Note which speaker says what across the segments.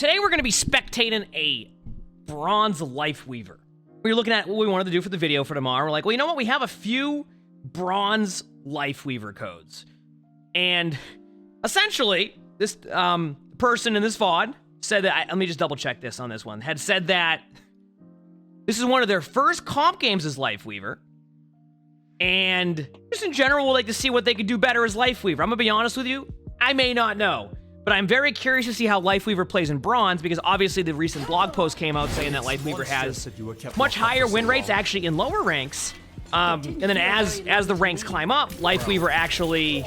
Speaker 1: today we're going to be spectating a bronze Lifeweaver. We're looking at what we wanted to do for the video for tomorrow. We're like, well, you know what? We have a few bronze Lifeweaver codes. And essentially, this person in this VOD said that, let me just double check this on this one, had said that this is one of their first comp games as Lifeweaver. And just in general, we'd like to see what they could do better as Lifeweaver. I'm going to be honest with you, I may not know. But I'm very curious to see how Lifeweaver plays in bronze, because obviously the recent blog post came out saying that Lifeweaver has much higher win rates actually in lower ranks. And then as the ranks climb up, Lifeweaver actually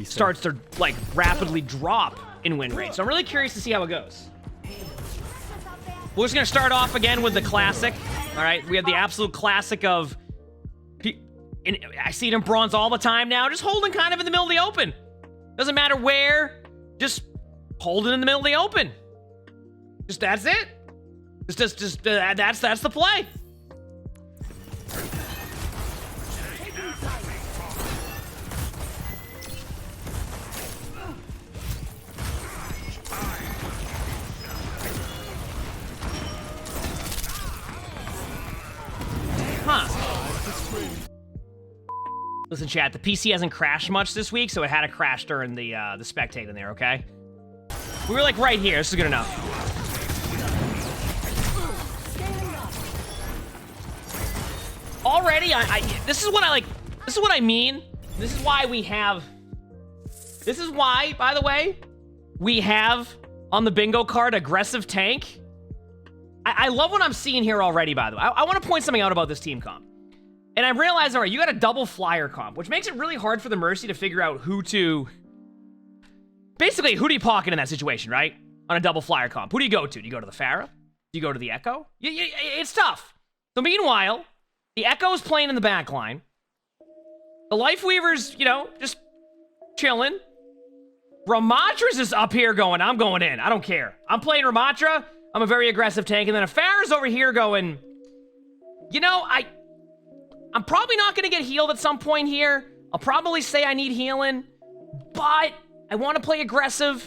Speaker 1: starts to like rapidly drop in win rate. So I'm really curious to see how it goes. We're just gonna start off again with the classic. All right, we have the absolute classic of, and I see it in bronze all the time now, just holding kind of in the middle of the open. Doesn't matter where, just hold it in the middle of the open. Just that's it. That's the play. Huh. Listen, chat, the PC hasn't crashed much this week, so it had a crash during the spectating there, okay? We were like right here. This is good enough. Already, this is what I like. This is what I mean. This is why we have. This is why, by the way, we have on the bingo card aggressive tank. I love what I'm seeing here already, by the way. I want to point something out about this team comp. And I realized, all right, you got a double flyer comp, which makes it really hard for the Mercy to figure out who to... Basically, who do you pocket in that situation, right? On a double flyer comp. Who do you go to? Do you go to the Pharah? Do you go to the Echo? It's tough. So meanwhile, the Echo's playing in the back line. The Lifeweaver's, you know, just chilling. Ramatra's is up here going, I'm going in. I don't care. I'm playing Ramatra. I'm a very aggressive tank. And then a Pharah's over here going, you know, I'm probably not going to get healed at some point here. I'll probably say I need healing, but I want to play aggressive.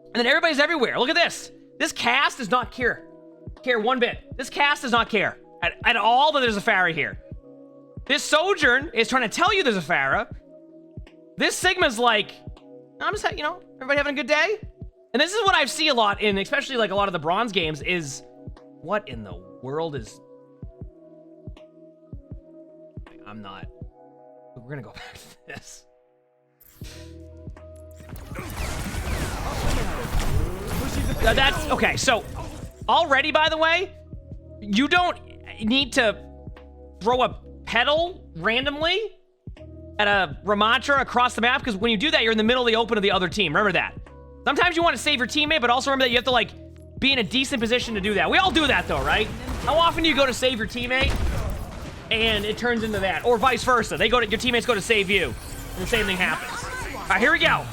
Speaker 1: And then everybody's everywhere. Look at this. This cast does not care one bit. This cast does not care at all that there's a Pharah here. This Sojourn is trying to tell you there's a Pharah. This Sigma's like, I'm just, you know, everybody having a good day? And this is what I see a lot in, especially like a lot of the bronze games, is what in the world is... I'm not. We're gonna go back to this. That's okay. So already, by the way, you don't need to throw a pedal randomly at a Ramatra across the map, because when you do that, you're in the middle of the open of the other team. Remember that. Sometimes you want to save your teammate, but also remember that you have to like be in a decent position to do that. We all do that though, right? How often do you go to save your teammate and it turns into that, or vice versa? They go to, your teammates go to save you, and the same thing happens. All right, here we go.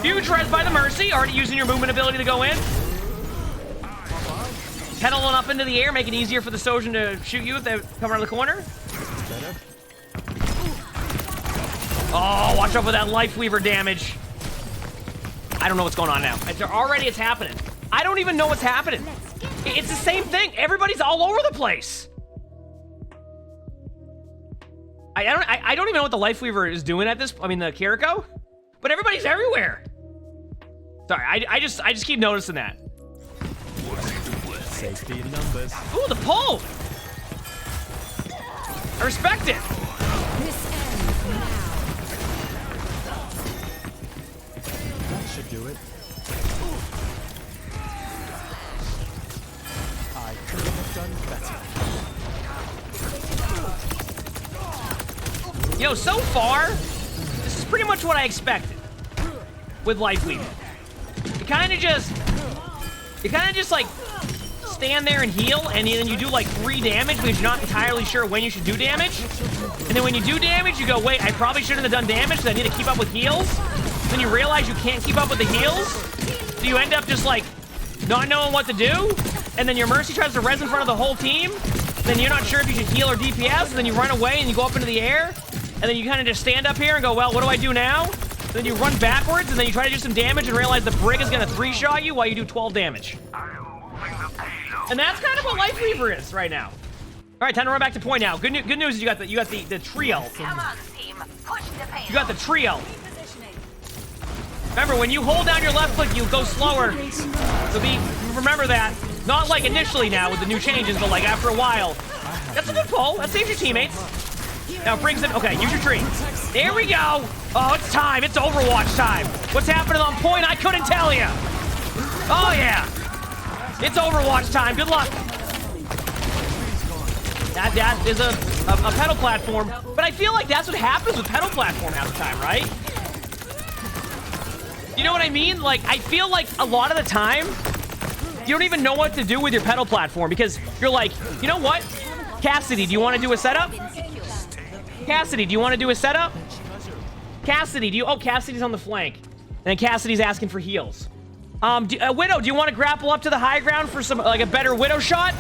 Speaker 1: Huge res by the Mercy, already using your movement ability to go in. Pedaling up into the air, make it easier for the Sojourn to shoot you if they come around the corner. Oh, watch out for that Lifeweaver damage. I don't know what's going on now. It's happening. I don't even know what's happening. It's the same thing. Everybody's all over the place. I don't even know what the Lifeweaver is doing at this. I mean, the Kiriko, but everybody's everywhere. Sorry, I just keep noticing that.
Speaker 2: Safety in numbers.
Speaker 1: Ooh, the pull. I respect it.
Speaker 3: This ends now.
Speaker 2: That should do it. I could have done better.
Speaker 1: You know, so far, this is pretty much what I expected with Lifeweaver. You kind of just like stand there and heal, and then you do like 3 damage because you're not entirely sure when you should do damage. And then when you do damage, you go, wait, I probably shouldn't have done damage because I need to keep up with heals. Then you realize you can't keep up with the heals, so you end up just like not knowing what to do. And then your Mercy tries to res in front of the whole team. Then you're not sure if you should heal or DPS, and then you run away and you go up into the air. And then you kind of just stand up here and go, well, what do I do now? Then you run backwards, and then you try to do some damage and realize the Brig is going to 3-shot you while you do 12 damage. And that's kind of what Lifeweaver is right now. All right, time to run back to point now. Good news is you got the trio.
Speaker 4: Come on, team. Push the payload.
Speaker 1: You got the trio. Remember, when you hold down your left click, you go slower. So remember that. Not like initially now with the new changes, but like after a while. That's a good pull. That saves your teammates. Now it brings in. Okay, use your tree. There we go. Oh, it's time. It's Overwatch time. What's happening on point? I couldn't tell you. Oh yeah. It's Overwatch time. Good luck. That is a pedal platform, but I feel like that's what happens with pedal platform half the time, right? You know what I mean? Like, I feel like a lot of the time, you don't even know what to do with your pedal platform because you're like, you know what? Cassidy, do you want to do a setup? Cassidy, do you want to do a setup? Cassidy, oh, Cassidy's on the flank. And then Cassidy's asking for heals. Widow, do you want to grapple up to the high ground for some, like, a better Widow shot?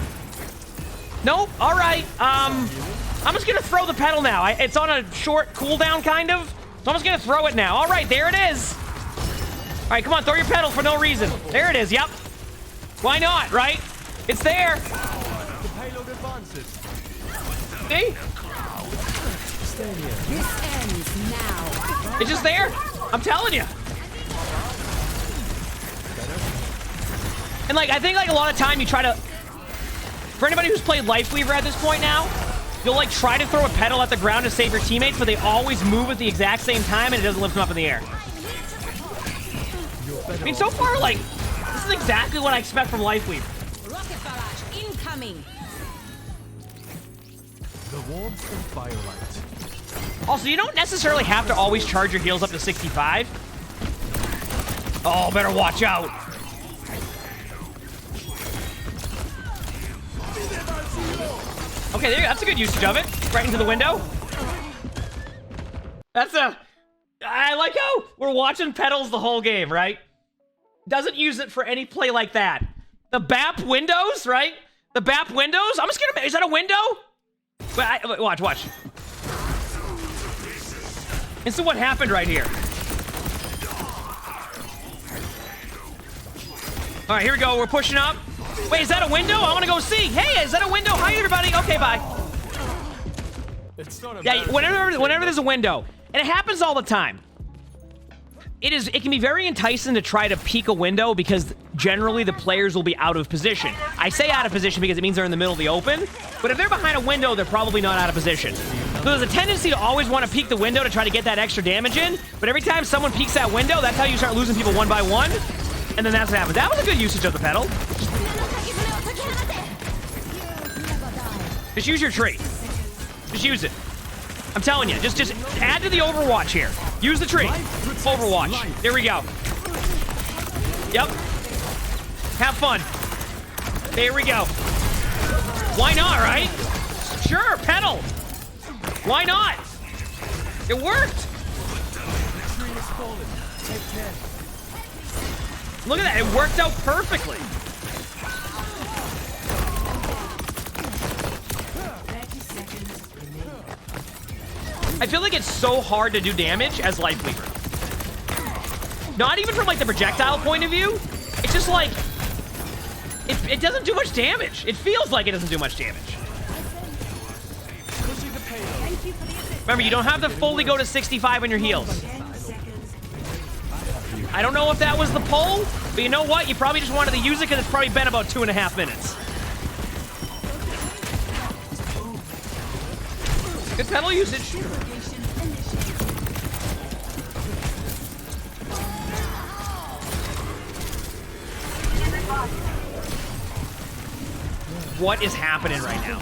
Speaker 1: Nope. All right. I'm just gonna throw the pedal now. It's on a short cooldown, kind of. So I'm just gonna throw it now. All right, there it is. All right, come on, throw your pedal for no reason. There it is. Yep. Why not? Right? It's there.
Speaker 2: The payload advances.
Speaker 1: See?
Speaker 2: Stay here.
Speaker 3: This ends now.
Speaker 1: It's just there. I'm telling you. And like, I think like a lot of time you try to. For anybody who's played Lifeweaver at this point now, you'll like try to throw a pedal at the ground to save your teammates, but they always move at the exact same time and it doesn't lift them up in the air. I mean, so far, like, this is exactly what I expect from Lifeweaver.
Speaker 3: Rocket barrage incoming.
Speaker 2: The warmth and firelight.
Speaker 1: Also, you don't necessarily have to always charge your heals up to 65. Oh, better watch out. Okay, there, that's a good usage of it. Right into the window. I like how we're watching pedals the whole game, right? Doesn't use it for any play like that. The BAP windows, right? The BAP windows? I'm just gonna, is that a window? Wait, watch. And so what happened right here? All right, here we go, we're pushing up. Wait, is that a window? I want to go see. Hey, is that a window? Hi, everybody. Okay, bye.
Speaker 2: It's not a
Speaker 1: Yeah, whenever there's a window, and it happens all the time. It can be very enticing to try to peek a window because generally the players will be out of position. I say out of position because it means they're in the middle of the open, but if they're behind a window, they're probably not out of position. So there's a tendency to always want to peek the window to try to get that extra damage in, but every time someone peeks that window, that's how you start losing people one by one, and then that's what happens. That was a good usage of the pedal. Just use your tree. Just use it. I'm telling you, just add to the Overwatch here. Use the tree. Overwatch. There we go. Yep. Have fun. There we go. Why not, right? Sure, pedal. Why not? It worked. Look at that. It worked out perfectly. I feel like it's so hard to do damage as Lifeweaver. Not even from like the projectile point of view. It's just like it doesn't do much damage. It feels like it doesn't do much damage. Remember, you don't have to fully go to 65 on your heals. I don't know if that was the poll, but you know what? You probably just wanted to use it because it's probably been about 2.5 minutes. Good pedal usage. What is happening right now?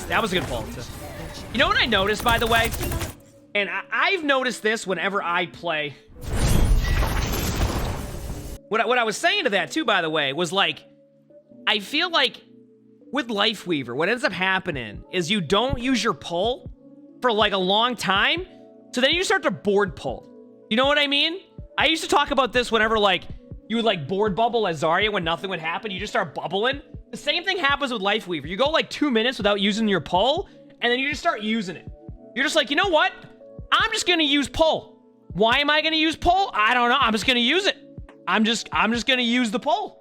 Speaker 1: That was a good pull. You know what I noticed, by the way? And I've noticed this whenever I play. What I was saying to that, too, by the way, was like, I feel like with Lifeweaver, what ends up happening is you don't use your pull for like a long time, so then you start to board pull. You know what I mean? I used to talk about this whenever like you would like board bubble as Zarya when nothing would happen. You just start bubbling. The same thing happens with Lifeweaver. You go like 2 minutes without using your pull, and then you just start using it. You're just like, you know what? I'm just gonna use pull. Why am I gonna use pull? I don't know. I'm just gonna use it. I'm just gonna use the pull.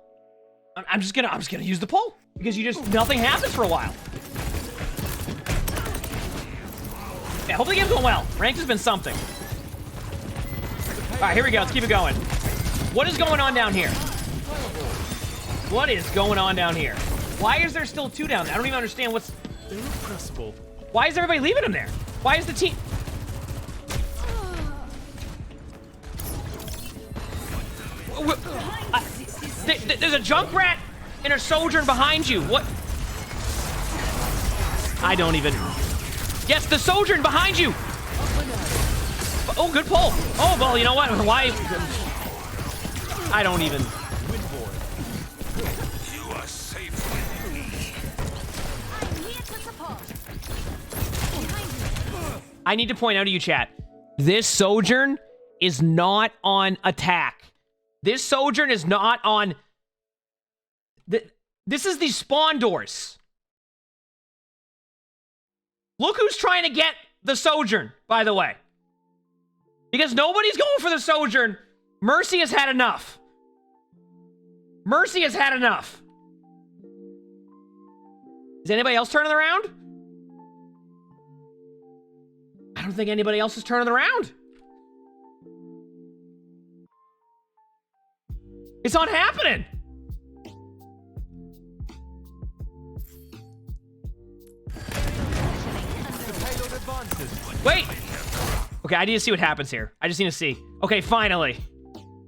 Speaker 1: I'm just gonna use the pull because nothing happens for a while. Yeah, hopefully the game's going well. Ranked has been something. All right, here we go. Let's keep it going. What is going on down here? What is going on down here? Why is there still 2 down there? I don't even understand what's...
Speaker 2: They're impressible.
Speaker 1: Why is everybody leaving him there? Why is the team... There's a Junkrat and a Sojourn behind you. What? I don't even... Yes, the Sojourn behind you. Oh, good pull. Oh, well, you know what? Why? I don't even...
Speaker 5: You are safe with me.
Speaker 3: I'm here to support.
Speaker 1: I need to point out to you, chat. This Sojourn is not on attack. This Sojourn is not on... This is the spawn doors. Look who's trying to get the Sojourn, by the way. Because nobody's going for the Sojourn. Mercy has had enough. Mercy has had enough. Is anybody else turning around? I don't think anybody else is turning around. It's not happening. Wait. Okay, I need to see what happens here. I just need to see. Okay, finally.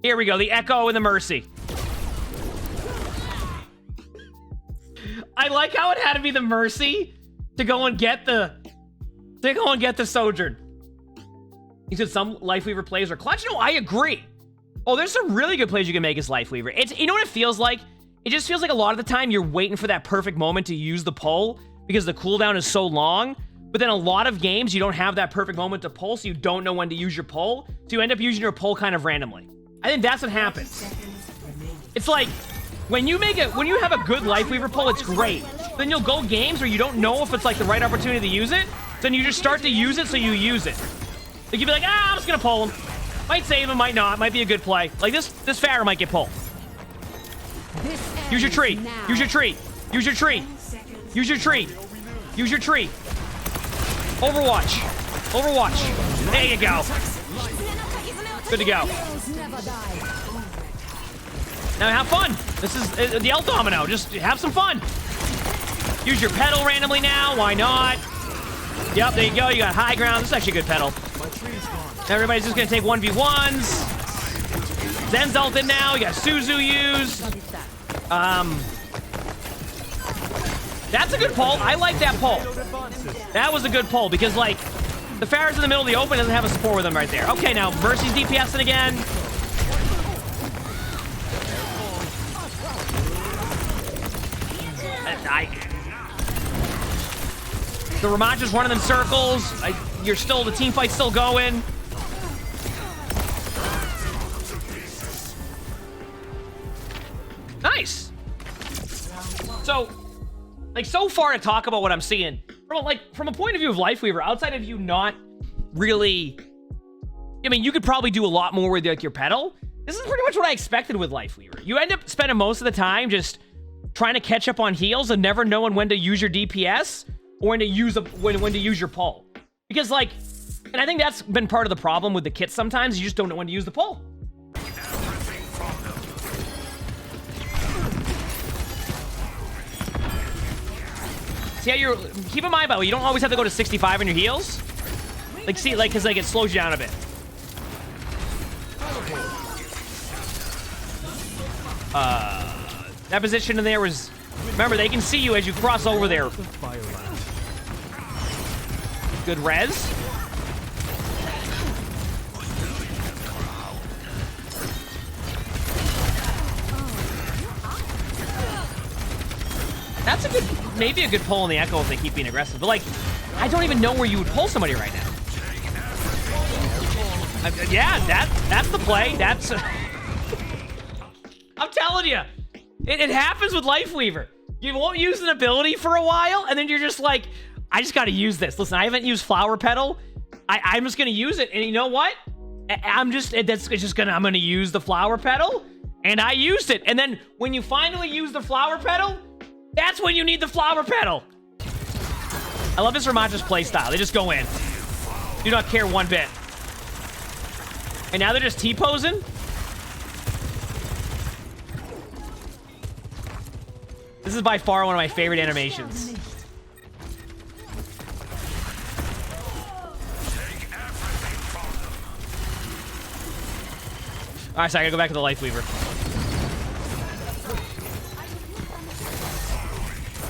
Speaker 1: Here we go. The Echo and the Mercy. I like how it had to be the Mercy to go and get the... Sojourn. He said some Lifeweaver plays are clutch. No, I agree. Oh, there's some really good plays you can make as Lifeweaver. It's, you know what it feels like? It just feels like a lot of the time you're waiting for that perfect moment to use the pull because the cooldown is so long. But then a lot of games, you don't have that perfect moment to pull, so you don't know when to use your pull. So you end up using your pull kind of randomly. I think that's what happens. It's like, when you have a good Lifeweaver pull, it's great. Then you'll go games where you don't know if it's like the right opportunity to use it. Then you just start to use it, so you use it. Like you'd be like, I'm just gonna pull him. Might save him, might not. Might be a good play. Like this Pharah might get pulled. Use your tree. Use your tree. Use your tree. Use your tree. Use your tree. Overwatch. Overwatch. There you go. Good to go. Now have fun. This is the El Domino. Just have some fun. Use your pedal randomly now. Why not? Yep, there you go. You got high ground. This is actually a good pedal. Everybody's just going to take 1v1s. Zen's ulted now. You got Suzu used. That's a good pull. I like that pull. That was a good pull because, like, the Pharah's in the middle of the open doesn't have a support with him right there. Okay, now Mercy's DPSing again. The Ramaja's running in circles. The team fight's still going. Nice. So, like, so far to talk about what I'm seeing, from a point of view of Lifeweaver, outside of you not really, I mean, you could probably do a lot more with, like, your pedal. This is pretty much what I expected with Lifeweaver. You end up spending most of the time just trying to catch up on heals and never knowing when to use your DPS or when to use your pull. Because, like, and I think that's been part of the problem with the kits sometimes. You just don't know when to use the pull. See how you're... Keep in mind, by the way, you don't always have to go to 65 on your heals. Like, see, like, because, like, it slows you down a bit. That position in there was... Remember, they can see you as you cross over there. Good res. That's a good... Maybe a good pull in the Echo if they keep being aggressive. But, like, I don't even know where you would pull somebody right now. Yeah, that's the play. That's... I'm telling you. It happens with Lifeweaver. You won't use an ability for a while, and then you're just like, I just got to use this. Listen, I haven't used Flower Petal. I'm just going to use it. And you know what? I'm gonna use the flower petal, and I used it. And then when you finally use the flower petal, that's when you need the flower petal. I love this Ramaja's playstyle. They just go in. Do not care one bit. And now they're just T-posing. This is by far one of my favorite animations. Alright, so I gotta go back to the Lifeweaver.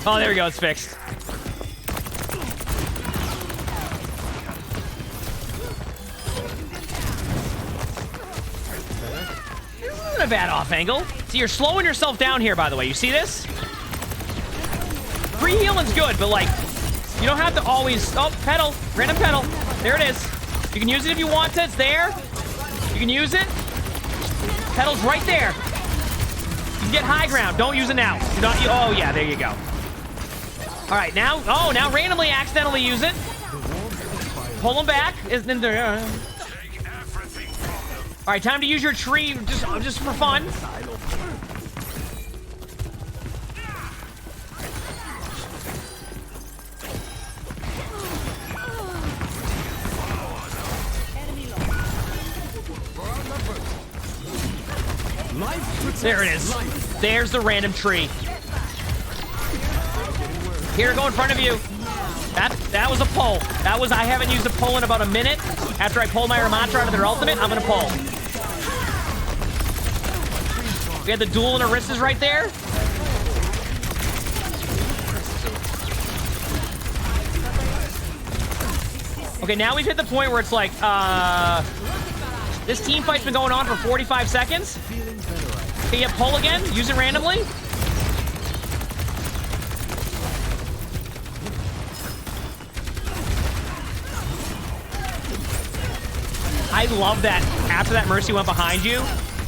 Speaker 1: Oh, there we go. It's fixed. This isn't a bad off angle. See, you're slowing yourself down here, by the way. You see this? Free healing's good, but like, you don't have to always... Oh, pedal. Random pedal. There it is. You can use it if you want to. It's there. You can use it. Pedal's right there. You can get high ground. Don't use it now. Do not... Oh, yeah. There you go. All right, now... Oh, now randomly accidentally use it. Pull him back. Isn't there... All right, time to use your tree just for fun. There it is. There's the random tree. Here, go in front of you. That was a pull. I haven't used a pull in about a minute. After I pulled my Ramatra out of their ultimate, I'm gonna pull. We had the duel and Aristas right there. Okay, now we've hit the point where it's like, this team fight's been going on for 45 seconds. Okay, yeah, pull again. Use it randomly. I love that after that Mercy went behind you,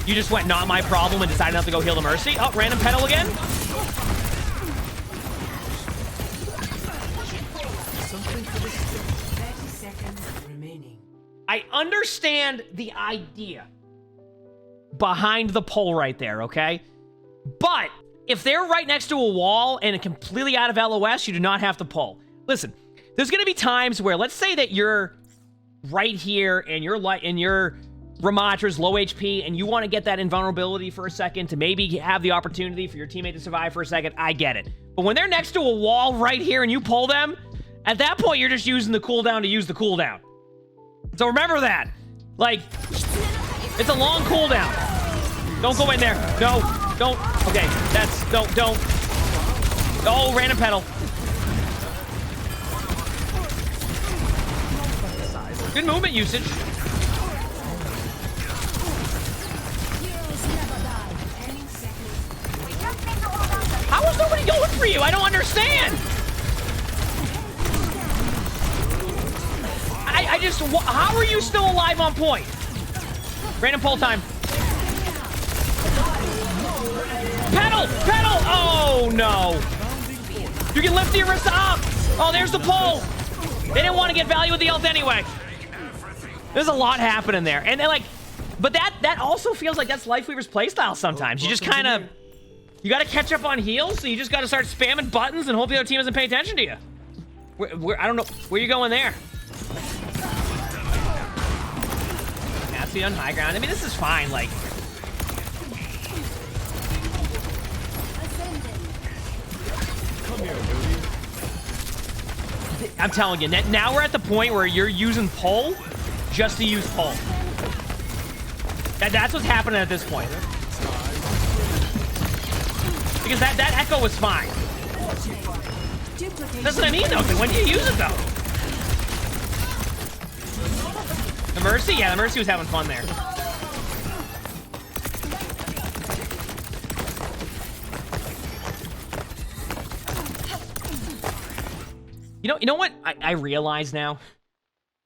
Speaker 1: you just went not my problem and decided not to go heal the Mercy. Oh, random pedal again. I understand the idea behind the pole right there, okay? But if they're right next to a wall and completely out of LOS, you do not have to pull. Listen, there's going to be times where, let's say that you're right here and your Ramatra's low HP and you want to get that invulnerability for a second to maybe have the opportunity for your teammate to survive for a second. I get it. But when they're next to a wall right here and you pull them, at that point, you're just using the cooldown to use the cooldown. So remember that. Like, it's a long cooldown. Don't go in there. No, don't. Okay, don't. Oh, random pedal. Good movement usage. How is nobody going for you? I don't understand. I just, how are you still alive on point? Random pull time. Pedal! Oh, no. You can lift the Arista up. Oh, there's the pull. They didn't want to get value with the ult anyway. There's a lot happening there. And they're like, but that also feels like that's Lifeweaver's playstyle sometimes. You just kind of, you got to catch up on heals, so you just got to start spamming buttons and hope the other team doesn't pay attention to you. I don't know. Where you going there? Natsu on high ground. I mean, this is fine. Like, I'm telling you, now we're at the point where you're using pull just to use pull. That's what's happening at this point. Because that echo was fine. That's what I mean, though. When do you use it, though? The Mercy? Yeah, the Mercy was having fun there. You know what I realize now?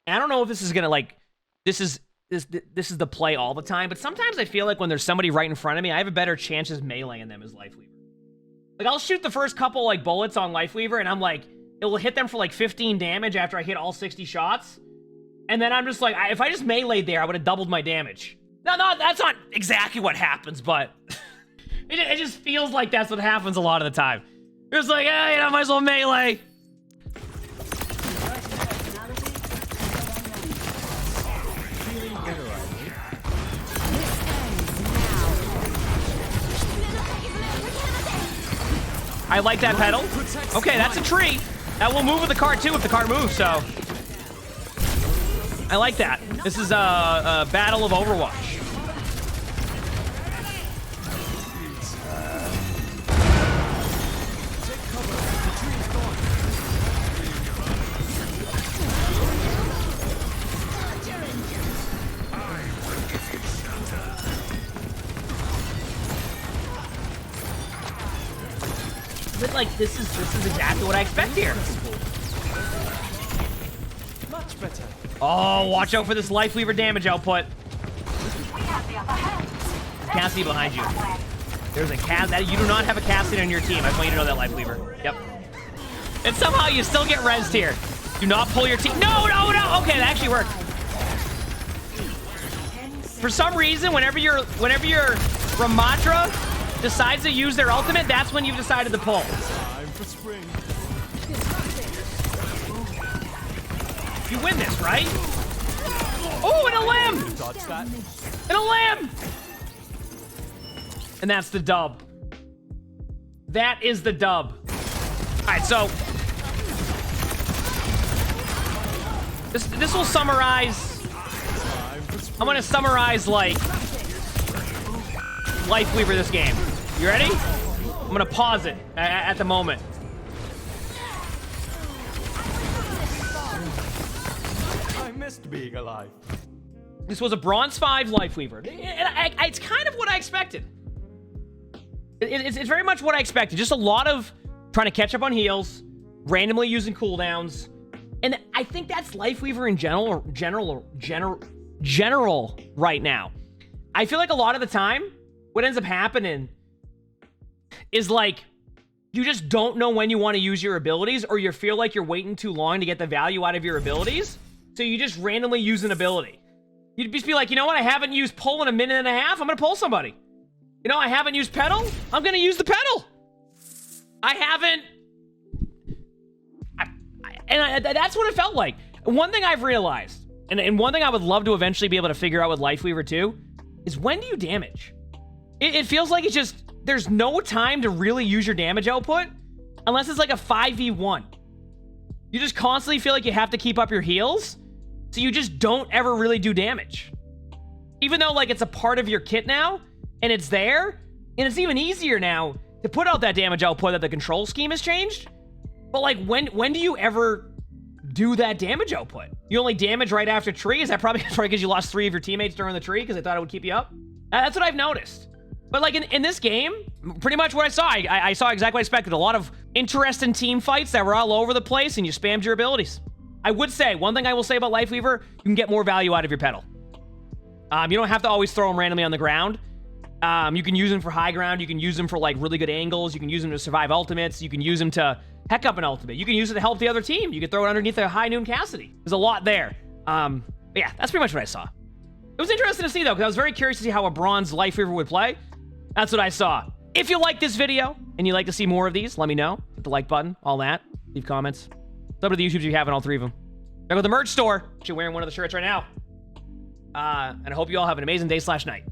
Speaker 1: And I don't know if this is gonna, like, this is the play all the time, but sometimes I feel like when there's somebody right in front of me, I have a better chance of meleeing them as Lifeweaver. Like, I'll shoot the first couple, like, bullets on Lifeweaver, and I'm like, it will hit them for, like, 15 damage after I hit all 60 shots. And then I'm just like, if I just meleeed there, I would have doubled my damage. No, that's not exactly what happens, but it just feels like that's what happens a lot of the time. It's like, hey, I might as well melee. I like that pedal. Okay, that's a tree. That will move with the cart too if the cart moves, so. I like that. This is a battle of Overwatch. But like this is exactly what I expect here.
Speaker 2: Much better.
Speaker 1: Oh, watch out for this Lifeweaver damage output.
Speaker 4: We have the upper hand.
Speaker 1: Cassidy behind you. There's a Cass. You do not have a Cassidy on your team. I just want you to know that, Lifeweaver. Yep. And somehow you still get rezzed here. Do not pull your team. No. Okay, that actually worked. For some reason, whenever your Ramadra decides to use their ultimate, that's when you've decided to pull.
Speaker 2: Time for spring.
Speaker 1: You win this, right? Oh, and a limb!
Speaker 2: Dodge that.
Speaker 1: And a limb! And that's the dub. That is the dub. All right, so this will summarize. I'm gonna summarize like Lifeweaver this game. You ready? I'm gonna pause it at the moment.
Speaker 2: I missed being alive.
Speaker 1: This was a Bronze 5 Lifeweaver. It's kind of what I expected. It's very much what I expected. Just a lot of trying to catch up on heals, randomly using cooldowns. And I think that's Lifeweaver in general right now. I feel like a lot of the time, what ends up happening is like, you just don't know when you want to use your abilities, or you feel like you're waiting too long to get the value out of your abilities. So you just randomly use an ability. You'd just be like, you know what? I haven't used pull in a minute and a half. I'm going to pull somebody. You know, I haven't used pedal. I'm going to use the pedal. I haven't. That's what it felt like. One thing I've realized, and one thing I would love to eventually be able to figure out with Lifeweaver too, is when do you damage? It feels like it's just, there's no time to really use your damage output unless it's like a 5v1. You just constantly feel like you have to keep up your heals, so you just don't ever really do damage. Even though like it's a part of your kit now, and it's there, and it's even easier now to put out that damage output that the control scheme has changed. But like, when do you ever do that damage output? You only damage right after tree? Is that probably because you lost 3 of your teammates during the tree because they thought it would keep you up? That's what I've noticed. But like in this game, pretty much what I saw. I saw exactly what I expected. A lot of interesting team fights that were all over the place, and you spammed your abilities. I would say, one thing I will say about Lifeweaver, you can get more value out of your pedal. You don't have to always throw them randomly on the ground. You can use them for high ground. You can use them for like really good angles. You can use them to survive ultimates. You can use them to heck up an ultimate. You can use it to help the other team. You can throw it underneath a high noon Cassidy. There's a lot there. But yeah, that's pretty much what I saw. It was interesting to see though, because I was very curious to see how a Bronze Lifeweaver would play. That's what I saw. If you like this video and you'd like to see more of these, let me know. Hit the like button, all that. Leave comments. Sub to the YouTubes you have in all 3 of them. Check out the merch store. You're wearing one of the shirts right now. And I hope you all have an amazing day/night.